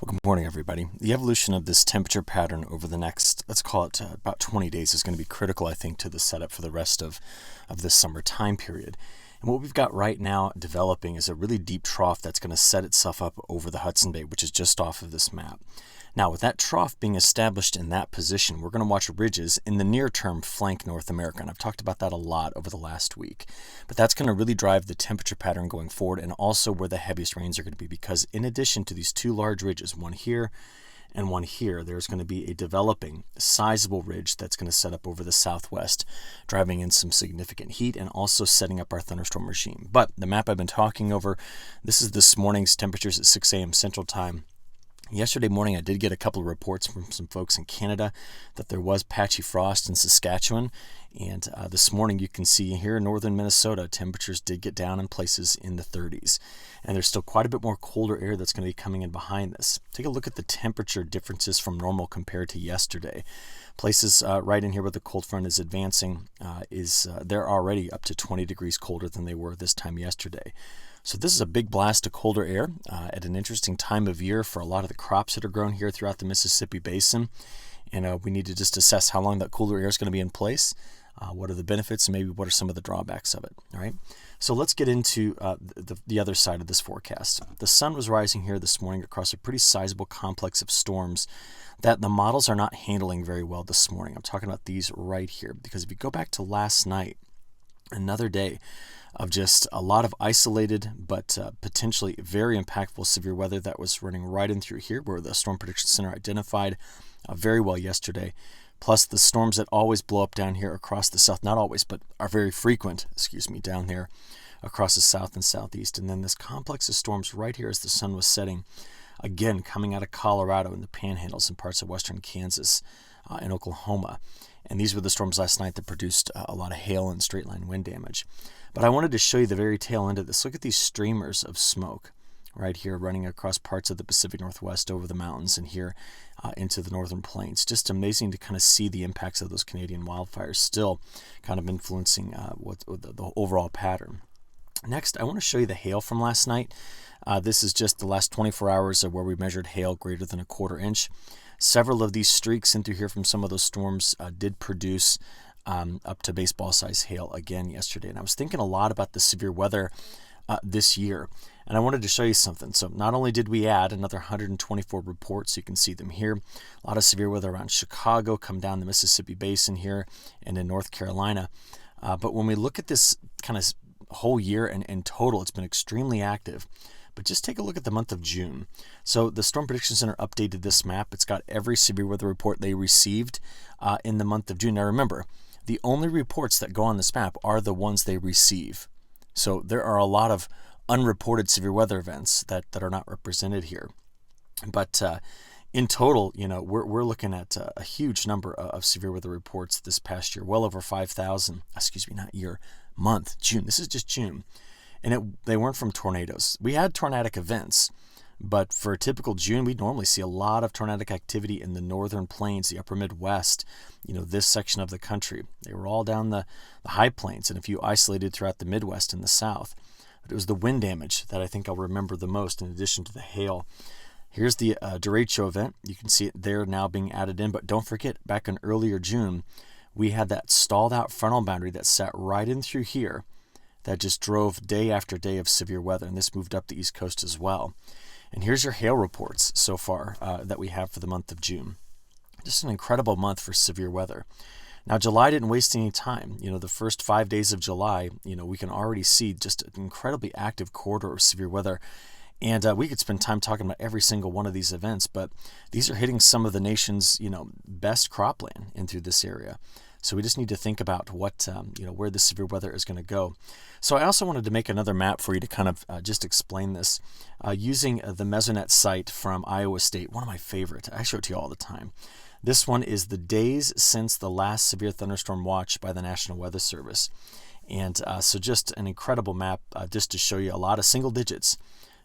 Well, good morning, everybody. The evolution of this temperature pattern over the next, let's call it about 20 days, is going to be critical, I think, to the setup for the rest of this summer time period. And what we've got right now developing is a really deep trough that's going to set itself up over the Hudson Bay, which is just off of this map. Now, with that trough being established in that position, we're going to watch ridges in the near term flank North America. And I've talked about that a lot over the last week. But that's going to really drive the temperature pattern going forward and also where the heaviest rains are going to be, because in addition to these two large ridges, one here and one here, there's going to be a developing sizable ridge that's going to set up over the southwest, driving in some significant heat and also setting up our thunderstorm regime. But the map I've been talking over, this is this morning's temperatures at 6 a.m. Central Time. Yesterday morning, I did get a couple of reports from some folks in Canada that there was patchy frost in Saskatchewan. And this morning, you can see here in northern Minnesota, temperatures did get down in places in the 30s. And there's still quite a bit more colder air that's going to be coming in behind this. Take a look at the temperature differences from normal compared to yesterday. Places right in here where the cold front is advancing, they're already up to 20 degrees colder than they were this time yesterday. So this is a big blast of colder air at an interesting time of year for a lot of the crops that are grown here throughout the Mississippi Basin. And we need to just assess how long that cooler air is going to be in place. What are the benefits and maybe what are some of the drawbacks of it? All right. So let's get into the other side of this forecast. The sun was rising here this morning across a pretty sizable complex of storms that the models are not handling very well this morning. I'm talking about these right here, because if you go back to last night, another day of just a lot of isolated but potentially very impactful severe weather that was running right in through here where the Storm Prediction Center identified very well yesterday, plus the storms that always blow up down here across the south, not always, but are very frequent, down there across the south and southeast. And then this complex of storms right here as the sun was setting, again, coming out of Colorado and the panhandles and parts of western Kansas and Oklahoma. And these were the storms last night that produced a lot of hail and straight line wind damage. But I wanted to show you the very tail end of this. Look at these streamers of smoke right here running across parts of the Pacific Northwest over the mountains and here into the northern plains. Just amazing to kind of see the impacts of those Canadian wildfires still kind of influencing the overall pattern. Next, I want to show you the hail from last night. This is just the last 24 hours of where we measured hail greater than a quarter inch. Several of these streaks in through here from some of those storms did produce up to baseball size hail again yesterday. And I was thinking a lot about the severe weather this year. And I wanted to show you something. So not only did we add another 124 reports, you can see them here, a lot of severe weather around Chicago, come down the Mississippi Basin here and in North Carolina. But when we look at this kind of whole year and in total, it's been extremely active. But just take a look at the month of June. So the Storm Prediction Center updated this map. It's got every severe weather report they received in the month of June. Now remember, the only reports that go on this map are the ones they receive. So there are a lot of unreported severe weather events that are not represented here. But in total, we're looking at a huge number of severe weather reports this past year, well over 5,000, month, June. This is just June. And they weren't from tornadoes. We had tornadic events, but for a typical June, we normally see a lot of tornadic activity in the northern plains, the upper Midwest, this section of the country. They were all down the high plains and a few isolated throughout the Midwest and the South. But it was the wind damage that I think I'll remember the most in addition to the hail. Here's the derecho event. You can see it there now being added in, but don't forget, back in earlier June, we had that stalled out frontal boundary that sat right in through here that just drove day after day of severe weather, and this moved up the East Coast as well. And here's your hail reports so far that we have for the month of June. Just an incredible month for severe weather. Now, July didn't waste any time. The first 5 days of July, we can already see just an incredibly active corridor of severe weather. And we could spend time talking about every single one of these events, but these are hitting some of the nation's, best cropland in through this area. So we just need to think about what, where the severe weather is going to go. So I also wanted to make another map for you to kind of just explain this using the Mesonet site from Iowa State, one of my favorite. I show it to you all the time. This one is the days since the last severe thunderstorm watch by the National Weather Service. And so just an incredible map just to show you a lot of single digits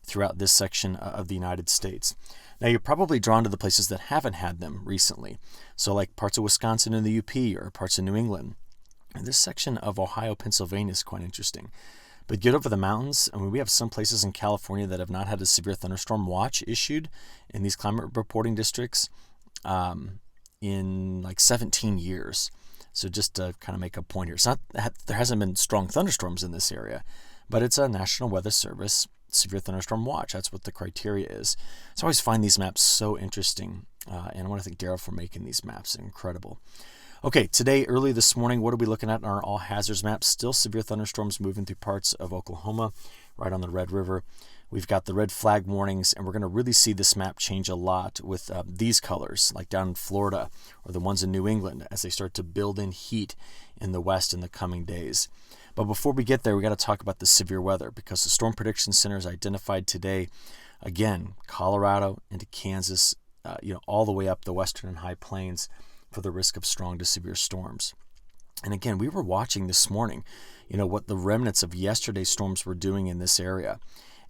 throughout this section of the United States. Now, you're probably drawn to the places that haven't had them recently. So like parts of Wisconsin and the UP or parts of New England. And this section of Ohio, Pennsylvania is quite interesting. But get over the mountains. I mean, we have some places in California that have not had a severe thunderstorm watch issued in these climate reporting districts in like 17 years. So just to kind of make a point here, it's not that there hasn't been strong thunderstorms in this area, but it's a National Weather Service severe thunderstorm watch. That's what the criteria is. So I always find these maps so interesting, and I want to thank Daryl for making these maps. Incredible. Okay, today, early this morning, what are we looking at in our all hazards map? Still severe thunderstorms moving through parts of Oklahoma, right on the Red River. We've got the red flag warnings, and we're going to really see this map change a lot with these colors, like down in Florida or the ones in New England, as they start to build in heat in the west in the coming days. But before we get there, we got to talk about the severe weather, because the Storm Prediction Center has identified today, again, Colorado into Kansas, all the way up the western and high plains for the risk of strong to severe storms. And again, we were watching this morning, what the remnants of yesterday's storms were doing in this area.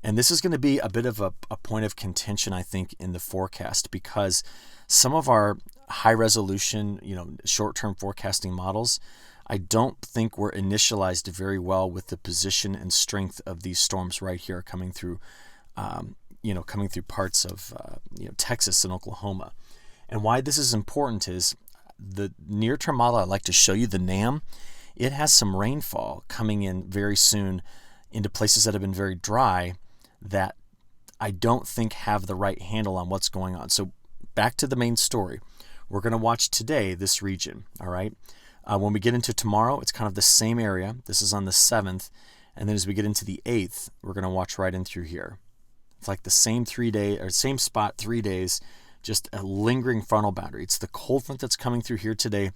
And this is going to be a bit of a point of contention, I think, in the forecast, because some of our high resolution, short-term forecasting models, I don't think were initialized very well with the position and strength of these storms right here coming through, coming through parts of, Texas and Oklahoma. And why this is important is the near-term model I like to show you, the NAM, it has some rainfall coming in very soon into places that have been very dry that I don't think have the right handle on what's going on. So back to the main story. We're going to watch today this region, all right? When we get into tomorrow, it's kind of the same area. This is on the 7th. And then as we get into the 8th, we're going to watch right in through here. It's like the same same spot 3 days, just a lingering frontal boundary. It's the cold front that's coming through here today,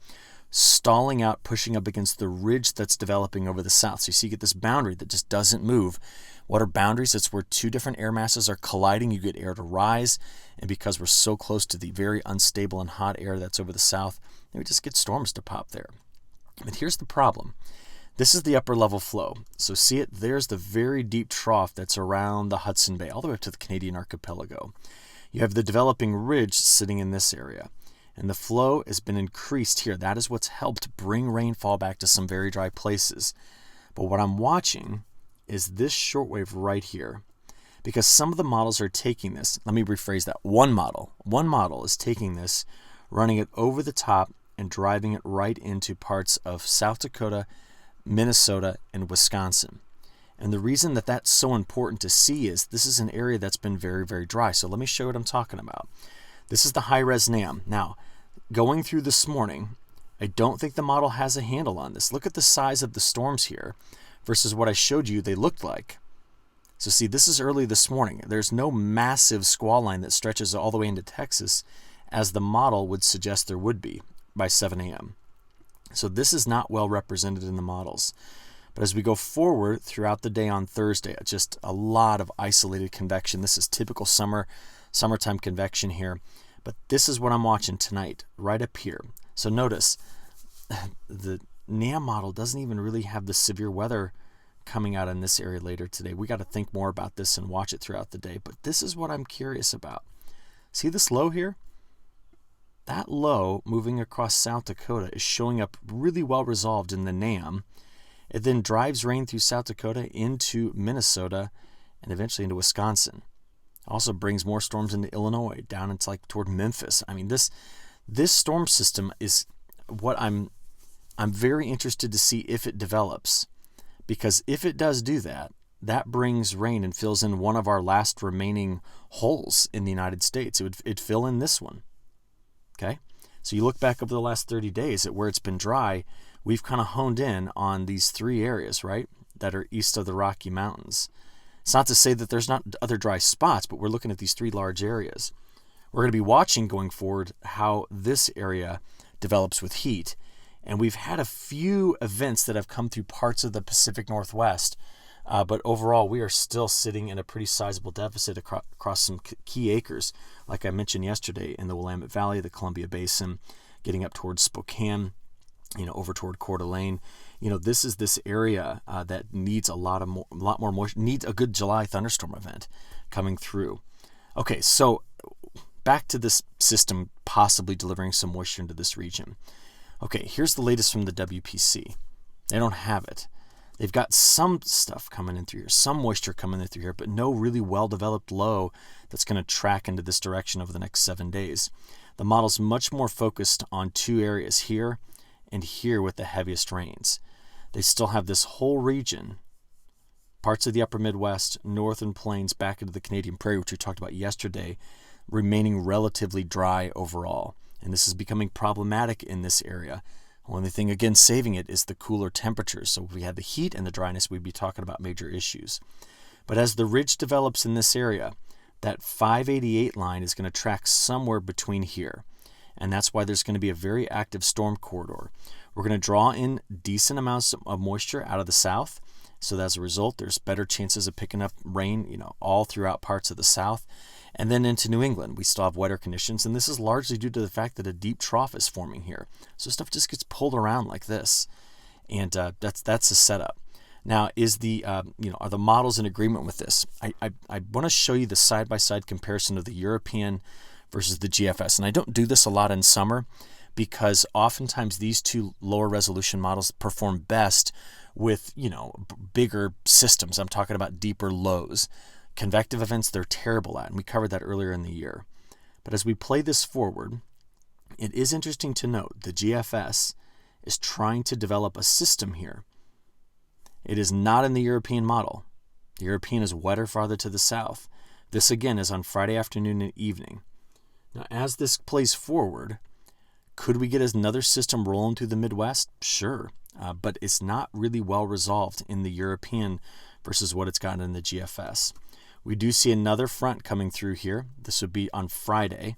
stalling out, pushing up against the ridge that's developing over the south. So you see, you get this boundary that just doesn't move. What are boundaries? It's where two different air masses are colliding. You get air to rise, and because we're so close to the very unstable and hot air that's over the south, we just get storms to pop there. But here's the problem. This is the upper level flow. So see it? There's the very deep trough that's around the Hudson Bay, all the way up to the Canadian archipelago. You have the developing ridge sitting in this area, and the flow has been increased here. That is what's helped bring rainfall back to some very dry places. But what I'm watching is this shortwave right here, because some of the models are taking this. Let me rephrase that. One model is taking this, running it over the top, and driving it right into parts of South Dakota, Minnesota, and Wisconsin. And the reason that that's so important to see is this is an area that's been very, very dry. So let me show you what I'm talking about. This is the high-res NAM. Now, going through this morning, I don't think the model has a handle on this. Look at the size of the storms here versus what I showed you they looked like. So see, this is early this morning. There's no massive squall line that stretches all the way into Texas as the model would suggest there would be by 7 a.m. So this is not well represented in the models. But as we go forward throughout the day on Thursday, just a lot of isolated convection. This is typical summertime convection here. But this is what I'm watching tonight, right up here. So notice, the NAM model doesn't even really have the severe weather coming out in this area later today. We got to think more about this and watch it throughout the day. But this is what I'm curious about. See this low here? That low moving across South Dakota is showing up really well resolved in the NAM. It then drives rain through South Dakota into Minnesota and eventually into Wisconsin. Also brings more storms into Illinois, down into like toward Memphis. I mean, this storm system is what I'm very interested to see if it develops, because if it does do that, that brings rain and fills in one of our last remaining holes in the United States. It'd fill in this one. Okay, so you look back over the last 30 days at where it's been dry. We've kind of honed in on these three areas, right, that are east of the Rocky Mountains. It's not to say that there's not other dry spots, but we're looking at these three large areas. We're going to be watching going forward how this area develops with heat. And we've had a few events that have come through parts of the Pacific Northwest, but overall we are still sitting in a pretty sizable deficit across some key acres, like I mentioned yesterday, in the Willamette Valley, the Columbia Basin, getting up towards Spokane, over toward Coeur d'Alene. This is this area that needs a lot more moisture, needs a good July thunderstorm event coming through. Okay, so back to this system possibly delivering some moisture into this region. Okay, here's the latest from the WPC. They don't have it. They've got some stuff coming in through here, some moisture coming in through here, but no really well-developed low that's going to track into this direction over the next 7 days. The model's much more focused on two areas here and here with the heaviest rains. They still have this whole region, parts of the upper Midwest, northern plains, back into the Canadian Prairie, which we talked about yesterday, remaining relatively dry overall. And this is becoming problematic in this area. Only thing, again, saving it is the cooler temperatures. So if we had the heat and the dryness, we'd be talking about major issues. But as the ridge develops in this area, that 588 line is going to track somewhere between here. And that's why there's going to be a very active storm corridor. We're going to draw in decent amounts of moisture out of the south. So as a result, there's better chances of picking up rain, all throughout parts of the south. And then into New England, we still have wetter conditions, and this is largely due to the fact that a deep trough is forming here. So stuff just gets pulled around like this, and that's the setup. Now, are the models in agreement with this? I want to show you the side-by-side comparison of the European versus the GFS, and I don't do this a lot in summer because oftentimes these two lower resolution models perform best with bigger systems. I'm talking about deeper lows. Convective events, they're terrible at, and we covered that earlier in the year. But as we play this forward, it is interesting to note the GFS is trying to develop a system here. It is not in the European model. The European is wetter farther to the south. This, again, is on Friday afternoon and evening. Now, as this plays forward, could we get another system rolling through the Midwest? Sure, but it's not really well resolved in the European versus what it's got in the GFS. We do see another front coming through here. This would be on Friday.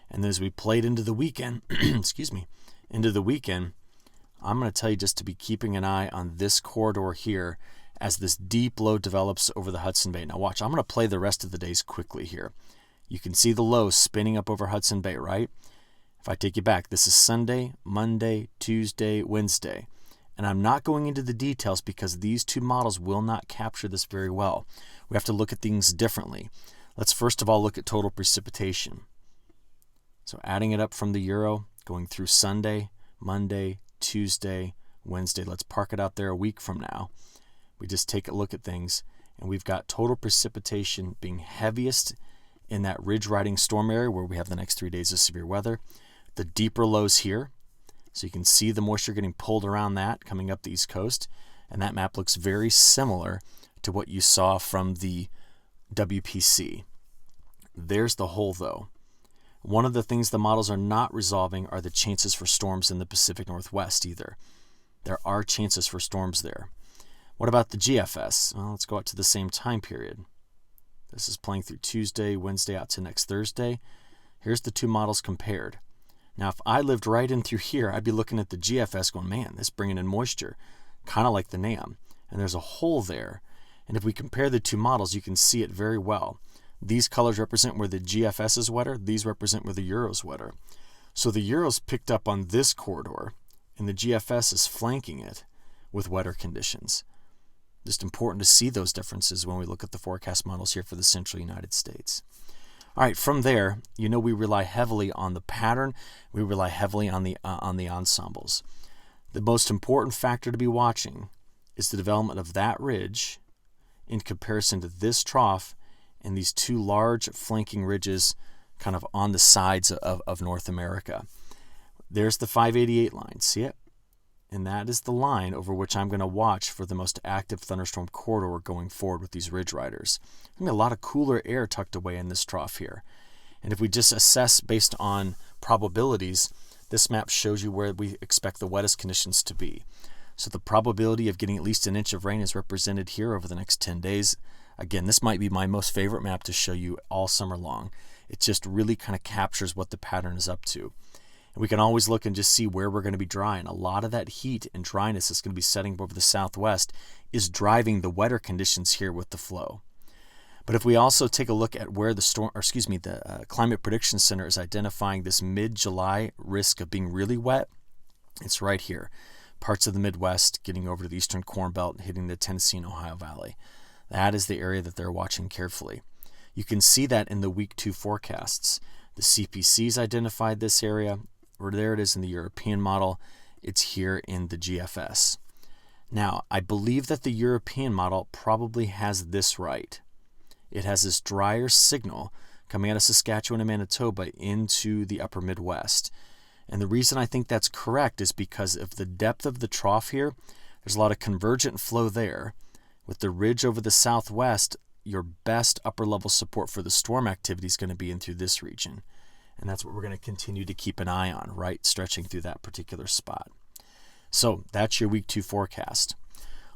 And then as we played into the weekend, into the weekend, I'm going to tell you just to be keeping an eye on this corridor here as this deep low develops over the Hudson Bay. Now watch, I'm going to play the rest of the days quickly here. You can see the low spinning up over Hudson Bay, right? If I take you back, this is Sunday, Monday, Tuesday, Wednesday. And I'm not going into the details because these two models will not capture this very well. We have to look at things differently. Let's first of all look at total precipitation. So adding it up from the Euro, going through Sunday, Monday, Tuesday, Wednesday. Let's park it out there a week from now. We just take a look at things, and we've got total precipitation being heaviest in that ridge riding storm area where we have the next 3 days of severe weather. The deeper lows here. So you can see the moisture getting pulled around that coming up the East Coast. And that map looks very similar to what you saw from the WPC. There's the hole, though. One of the things the models are not resolving are the chances for storms in the Pacific Northwest either. There are chances for storms there. What about the GFS? Well, let's go out to the same time period. This is playing through Tuesday, Wednesday, out to next Thursday. Here's the two models compared. Now, if I lived right in through here, I'd be looking at the GFS going, man, this is bringing in moisture, kind of like the NAM. And there's a hole there. And if we compare the two models, you can see it very well. These colors represent where the GFS is wetter. These represent where the Euro's wetter. So the Euro's picked up on this corridor, and the GFS is flanking it with wetter conditions. Just important to see those differences when we look at the forecast models here for the central United States. All right, from there, we rely heavily on the pattern. We rely heavily on the ensembles. The most important factor to be watching is the development of that ridge in comparison to this trough and these two large flanking ridges kind of on the sides of North America. There's the 588 line. See it? And that is the line over which I'm going to watch for the most active thunderstorm corridor going forward with these ridge riders. There's going to be a lot of cooler air tucked away in this trough here. And if we just assess based on probabilities, this map shows you where we expect the wettest conditions to be. So the probability of getting at least an inch of rain is represented here over the next 10 days. Again, this might be my most favorite map to show you all summer long. It just really kind of captures what the pattern is up to. We can always look and just see where we're going to be dry. And a lot of that heat and dryness that's going to be setting over the southwest is driving the wetter conditions here with the flow. But if we also take a look at where the Climate Prediction Center is identifying this mid-July risk of being really wet, it's right here. Parts of the Midwest getting over to the eastern Corn Belt and hitting the Tennessee and Ohio Valley. That is the area that they're watching carefully. You can see that in the week 2 forecasts. The CPC's identified this area. Or there it is in the European model. It's here in the GFS. Now, I believe that the European model probably has this right. It has this drier signal coming out of Saskatchewan and Manitoba into the upper Midwest. And the reason I think that's correct is because of the depth of the trough here. There's a lot of convergent flow there. With the ridge over the southwest, your best upper level support for the storm activity is going to be in through this region. And that's what we're going to continue to keep an eye on, right? Stretching through that particular spot. So that's your week 2 forecast.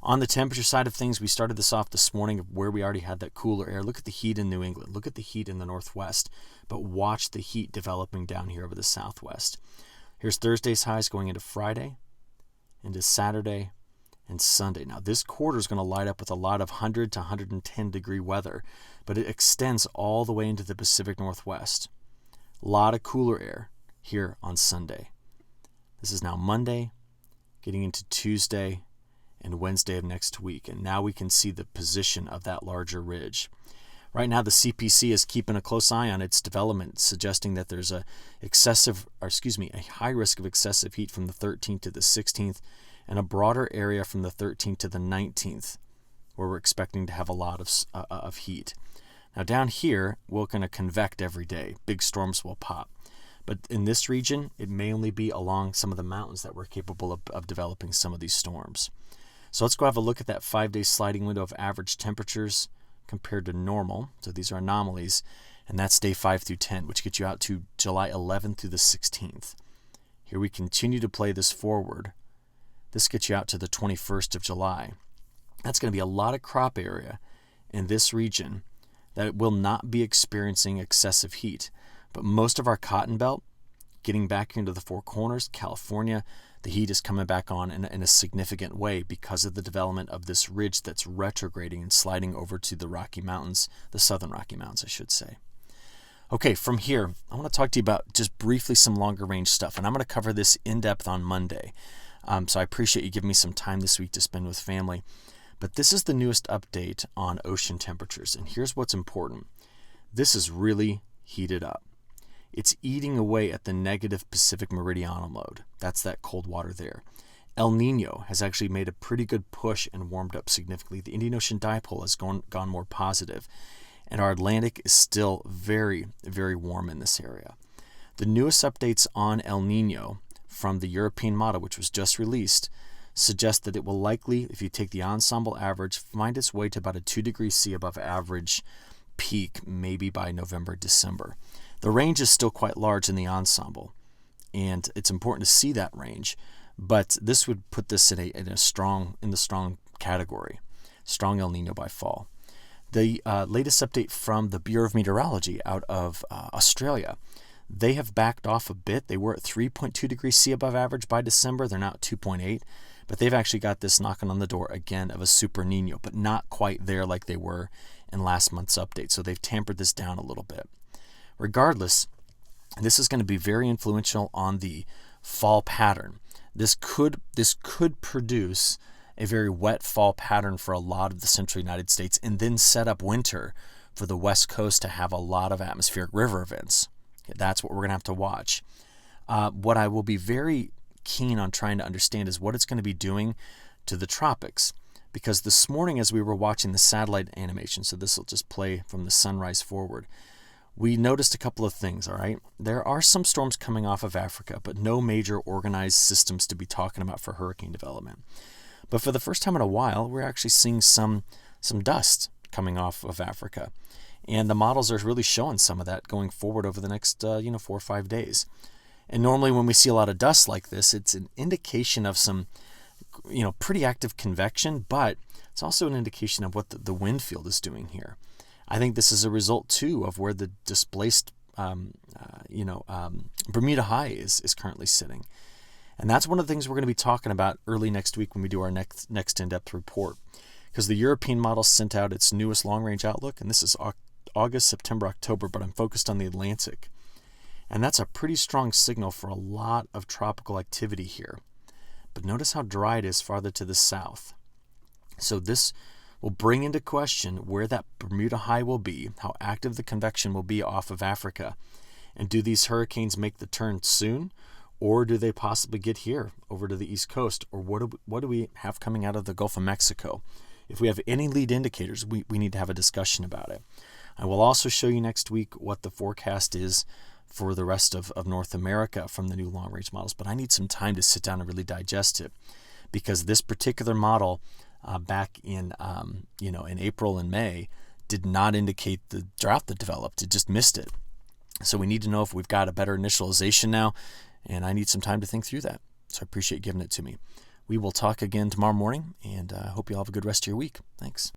On the temperature side of things, we started this off this morning where we already had that cooler air. Look at the heat in New England. Look at the heat in the northwest. But watch the heat developing down here over the southwest. Here's Thursday's highs going into Friday, into Saturday, and Sunday. Now, this quarter is going to light up with a lot of 100 to 110 degree weather, but it extends all the way into the Pacific Northwest. A lot of cooler air here on Sunday. This is now Monday, getting into Tuesday and Wednesday of next week. And now we can see the position of that larger ridge. Right now, the CPC is keeping a close eye on its development, suggesting that there's a high risk of excessive heat from the 13th to the 16th, and a broader area from the 13th to the 19th, where we're expecting to have a lot of heat. Now down here, we're going to convect every day. Big storms will pop. But in this region, it may only be along some of the mountains that we're capable of developing some of these storms. So let's go have a look at that 5-day sliding window of average temperatures compared to normal. So these are anomalies, and that's day 5 through 10, which gets you out to July 11th through the 16th. Here we continue to play this forward. This gets you out to the 21st of July. That's going to be a lot of crop area in this region that will not be experiencing excessive heat. But most of our cotton belt, getting back into the Four Corners, California, the heat is coming back on in a significant way because of the development of this ridge that's retrograding and sliding over to the Rocky Mountains, the southern Rocky Mountains, I should say. Okay, from here, I want to talk to you about just briefly some longer range stuff, and I'm going to cover this in depth on Monday. So I appreciate you giving me some time this week to spend with family. But this is the newest update on ocean temperatures, and here's what's important. This is really heated up. It's eating away at the negative Pacific meridional mode. That's that cold water there. El Nino has actually made a pretty good push and warmed up significantly. The Indian Ocean dipole has gone more positive, and our Atlantic is still very, very warm in this area. The newest updates on El Nino from the European model, which was just released, suggest that it will likely, if you take the ensemble average, find its way to about a 2 degrees C above average peak, maybe by November, December. The range is still quite large in the ensemble, and it's important to see that range, but this would put this in the strong category, strong El Nino by fall. The latest update from the Bureau of Meteorology out of Australia, they have backed off a bit. They were at 3.2 degrees C above average by December. They're now at 2.8, but they've actually got this knocking on the door again of a super Nino, but not quite there like they were in last month's update. So they've tampered this down a little bit. Regardless, this is going to be very influential on the fall pattern. This could produce a very wet fall pattern for a lot of the central United States, and then set up winter for the West Coast to have a lot of atmospheric river events. Okay, that's what we're going to have to watch. What I will be very keen on trying to understand is what it's going to be doing to the tropics. Because this morning, as we were watching the satellite animation, so this will just play from the sunrise forward, we noticed a couple of things, all right? There are some storms coming off of Africa, but no major organized systems to be talking about for hurricane development. But for the first time in a while, we're actually seeing some dust coming off of Africa. And the models are really showing some of that going forward over the next 4 or 5 days. And normally when we see a lot of dust like this, it's an indication of some pretty active convection, but it's also an indication of what the wind field is doing here. I think this is a result, too, of where the displaced Bermuda High is currently sitting. And that's one of the things we're going to be talking about early next week when we do our next in-depth report. Because the European model sent out its newest long-range outlook, and this is August, September, October, but I'm focused on the Atlantic. And that's a pretty strong signal for a lot of tropical activity here. But notice how dry it is farther to the south. So this will bring into question where that Bermuda High will be, how active the convection will be off of Africa. And do these hurricanes make the turn soon? Or do they possibly get here over to the East Coast? Or what do we have coming out of the Gulf of Mexico? If we have any lead indicators, we need to have a discussion about it. I will also show you next week what the forecast is for the rest of North America from the new long-range models. But I need some time to sit down and really digest it, because this particular model back in in April and May did not indicate the drought that developed. It just missed it. So we need to know if we've got a better initialization now, and I need some time to think through that. So I appreciate you giving it to me. We will talk again tomorrow morning, and I hope you all have a good rest of your week. Thanks.